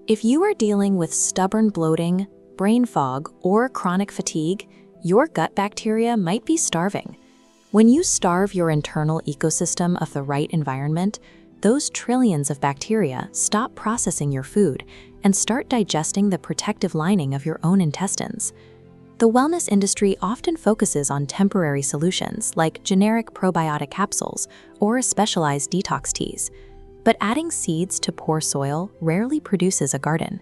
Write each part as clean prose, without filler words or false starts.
If you are dealing with stubborn bloating, brain fog, or chronic fatigue, your gut bacteria might be starving. When you starve your internal ecosystem of the right environment, those trillions of bacteria stop processing your food and start digesting the protective lining of your own intestines. The wellness industry often focuses on temporary solutions like generic probiotic capsules or specialized detox teas. But adding seeds to poor soil rarely produces a garden.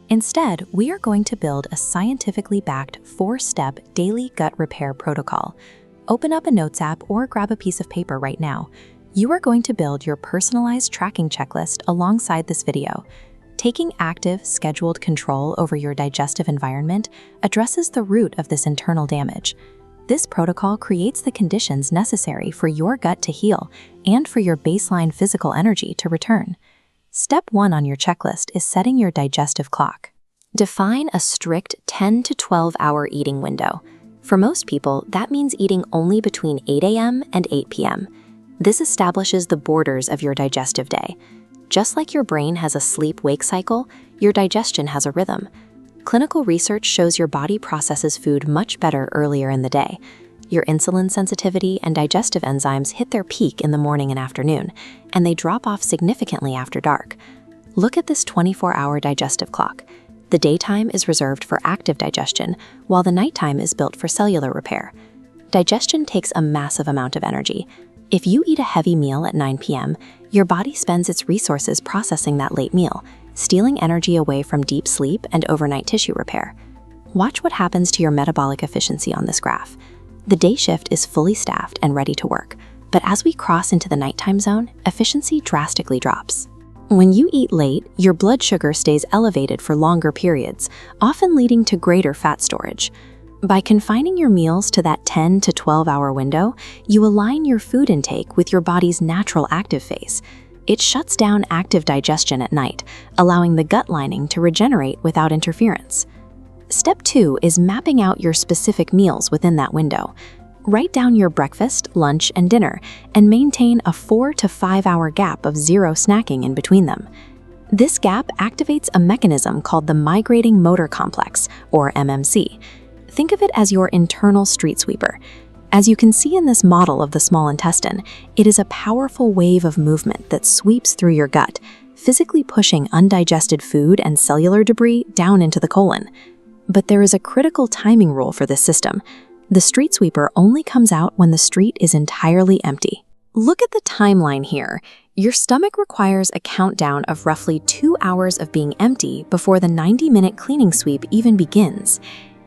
Instead, we are going to build a scientifically backed 4-step daily gut repair protocol. Open up a notes app or grab a piece of paper right now. You are going to build your personalized tracking checklist alongside this video. Taking active, scheduled control over your digestive environment addresses the root of this internal damage. This protocol creates the conditions necessary for your gut to heal and for your baseline physical energy to return. Step 1 on your checklist is setting your digestive clock. Define a strict 10 to 12 hour eating window. For most people, that means eating only between 8 a.m. and 8 p.m. This establishes the borders of your digestive day. Just like your brain has a sleep-wake cycle, your digestion has a rhythm. Clinical research shows your body processes food much better earlier in the day. Your insulin sensitivity and digestive enzymes hit their peak in the morning and afternoon, and they drop off significantly after dark. Look at this 24-hour digestive clock. The daytime is reserved for active digestion, while the nighttime is built for cellular repair. Digestion takes a massive amount of energy. If you eat a heavy meal at 9 p.m., your body spends its resources processing that late meal, stealing energy away from deep sleep and overnight tissue repair. Watch what happens to your metabolic efficiency on this graph. The day shift is fully staffed and ready to work, but as we cross into the nighttime zone, efficiency drastically drops. When you eat late, your blood sugar stays elevated for longer periods, often leading to greater fat storage. By confining your meals to that 10 to 12 hour window, you align your food intake with your body's natural active phase. It shuts down active digestion at night, allowing the gut lining to regenerate without interference. Step 2 is mapping out your specific meals within that window. Write down your breakfast, lunch, and dinner, and maintain a 4 to 5 hour gap of zero snacking in between them. This gap activates a mechanism called the migrating motor complex, or MMC. Think of it as your internal street sweeper. As you can see in this model of the small intestine, it is a powerful wave of movement that sweeps through your gut, physically pushing undigested food and cellular debris down into the colon. But there is a critical timing rule for this system. The street sweeper only comes out when the street is entirely empty. Look at the timeline here. Your stomach requires a countdown of roughly 2 hours of being empty before the 90-minute cleaning sweep even begins.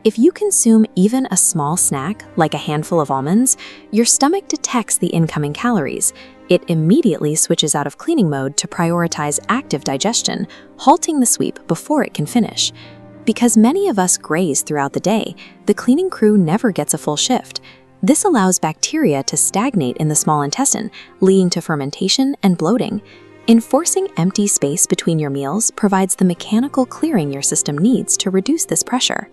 If you consume even a small snack, like a handful of almonds, your stomach detects the incoming calories. It immediately switches out of cleaning mode to prioritize active digestion, halting the sweep before it can finish. Because many of us graze throughout the day, the cleaning crew never gets a full shift. This allows bacteria to stagnate in the small intestine, leading to fermentation and bloating. Enforcing empty space between your meals provides the mechanical clearing your system needs to reduce this pressure.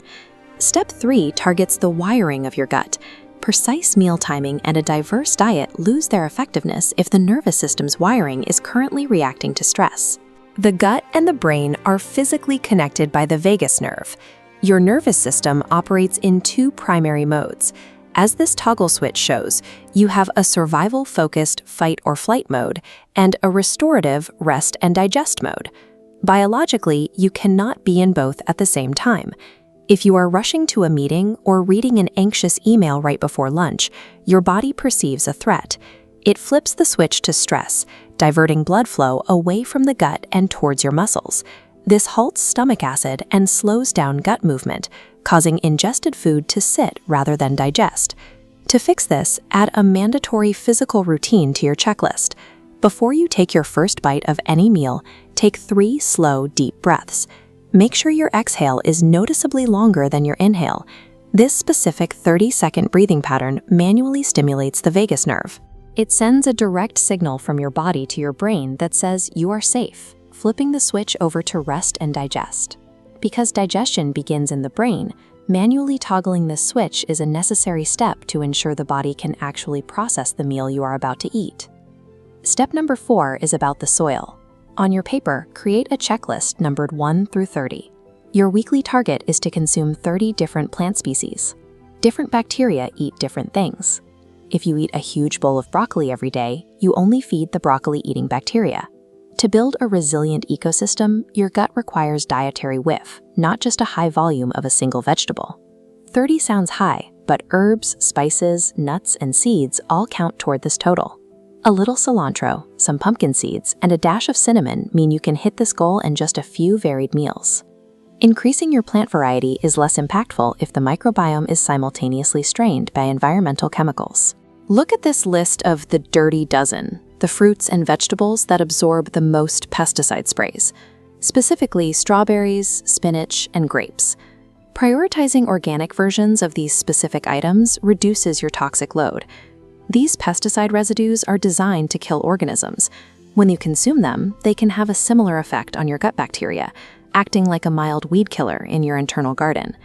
Step 3 targets the wiring of your gut. Precise meal timing and a diverse diet lose their effectiveness if the nervous system's wiring is currently reacting to stress. The gut and the brain are physically connected by the vagus nerve. Your nervous system operates in 2 primary modes. As this toggle switch shows, you have a survival-focused fight or flight mode and a restorative rest and digest mode. Biologically, you cannot be in both at the same time. If you are rushing to a meeting or reading an anxious email right before lunch, your body perceives a threat. It flips the switch to stress, diverting blood flow away from the gut and towards your muscles. This halts stomach acid and slows down gut movement, causing ingested food to sit rather than digest. To fix this, add a mandatory physical routine to your checklist. Before you take your first bite of any meal, take 3 slow, deep breaths. Make sure your exhale is noticeably longer than your inhale. This specific 30-second breathing pattern manually stimulates the vagus nerve. It sends a direct signal from your body to your brain that says you are safe, flipping the switch over to rest and digest. Because digestion begins in the brain, manually toggling this switch is a necessary step to ensure the body can actually process the meal you are about to eat. Step number 4 is about the soil. On your paper, create a checklist numbered 1 through 30. Your weekly target is to consume 30 different plant species. Different bacteria eat different things. If you eat a huge bowl of broccoli every day, you only feed the broccoli-eating bacteria. To build a resilient ecosystem, your gut requires dietary width, not just a high volume of a single vegetable. 30 sounds high, but herbs, spices, nuts, and seeds all count toward this total. A little cilantro, some pumpkin seeds, and a dash of cinnamon mean you can hit this goal in just a few varied meals. Increasing your plant variety is less impactful if the microbiome is simultaneously strained by environmental chemicals. Look at this list of the dirty dozen, the fruits and vegetables that absorb the most pesticide sprays, specifically strawberries, spinach, and grapes. Prioritizing organic versions of these specific items reduces your toxic load. These pesticide residues are designed to kill organisms. When you consume them, they can have a similar effect on your gut bacteria, acting like a mild weed killer in your internal garden.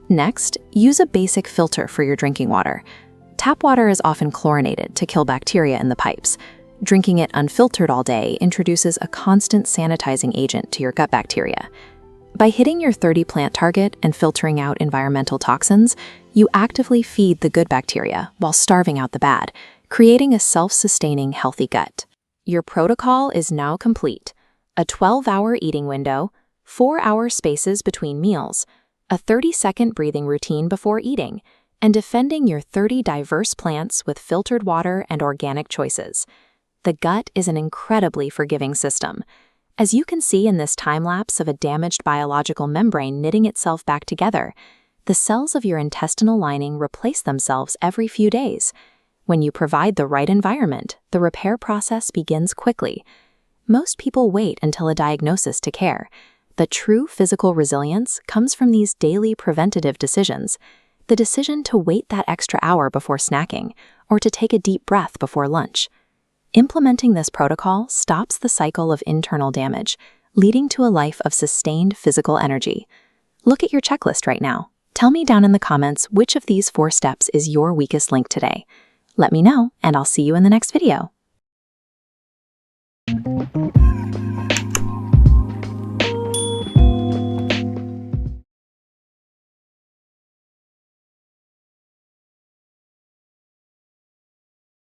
Next, use a basic filter for your drinking water. Tap water is often chlorinated to kill bacteria in the pipes. Drinking it unfiltered all day introduces a constant sanitizing agent to your gut bacteria. By hitting your 30 plant target and filtering out environmental toxins, you actively feed the good bacteria while starving out the bad, creating a self-sustaining healthy gut. Your protocol is now complete. A 12-hour eating window, 4-hour spaces between meals, a 30-second breathing routine before eating, and defending your 30 diverse plants with filtered water and organic choices. The gut is an incredibly forgiving system. As you can see in this time-lapse of a damaged biological membrane knitting itself back together, the cells of your intestinal lining replace themselves every few days. When you provide the right environment, the repair process begins quickly. Most people wait until a diagnosis to care, but true physical resilience comes from these daily preventative decisions. The decision to wait that extra hour before snacking, or to take a deep breath before lunch. Implementing this protocol stops the cycle of internal damage, leading to a life of sustained physical energy. Look at your checklist right now. Tell me down in the comments which of these 4 steps is your weakest link today. Let me know, and I'll see you in the next video.